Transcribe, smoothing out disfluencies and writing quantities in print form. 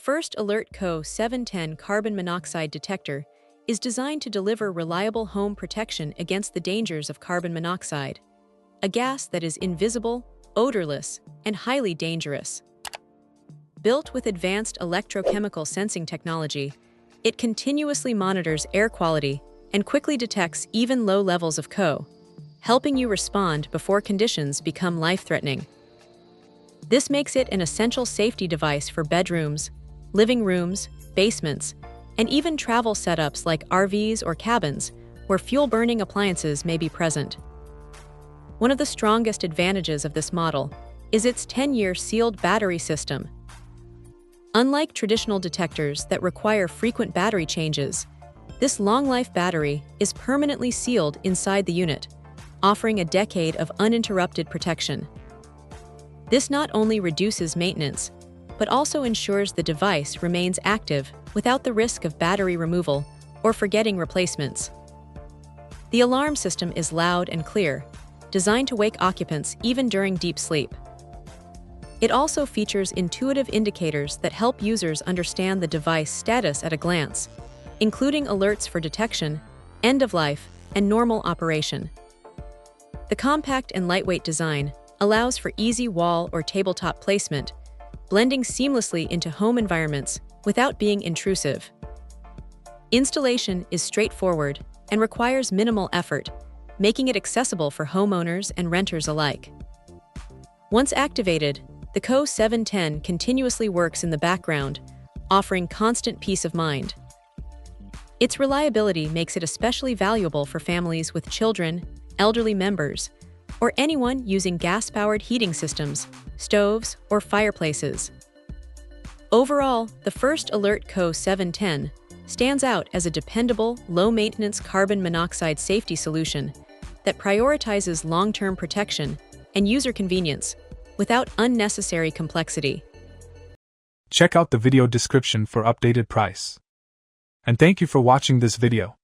First Alert CO710 carbon monoxide detector is designed to deliver reliable home protection against the dangers of carbon monoxide, a gas that is invisible, odorless, and highly dangerous. Built with advanced electrochemical sensing technology, it continuously monitors air quality and quickly detects even low levels of CO, helping you respond before conditions become life-threatening. This makes it an essential safety device for bedrooms, living rooms, basements, and even travel setups like RVs or cabins where fuel-burning appliances may be present. One of the strongest advantages of this model is its 10-year sealed battery system. Unlike traditional detectors that require frequent battery changes, this long-life battery is permanently sealed inside the unit, offering a decade of uninterrupted protection. This not only reduces maintenance, but also ensures the device remains active without the risk of battery removal or forgetting replacements. The alarm system is loud and clear, designed to wake occupants even during deep sleep. It also features intuitive indicators that help users understand the device status at a glance, including alerts for detection, end of life, and normal operation. The compact and lightweight design allows for easy wall or tabletop placement, blending seamlessly into home environments without being intrusive. Installation is straightforward and requires minimal effort, making it accessible for homeowners and renters alike. Once activated, the CO710 continuously works in the background, offering constant peace of mind. Its reliability makes it especially valuable for families with children, elderly members, or anyone using gas-powered heating systems, stoves, or fireplaces. Overall, the First Alert CO710 stands out as a dependable, low-maintenance carbon monoxide safety solution that prioritizes long-term protection and user convenience without unnecessary complexity. Check out the video description for updated price. And thank you for watching this video.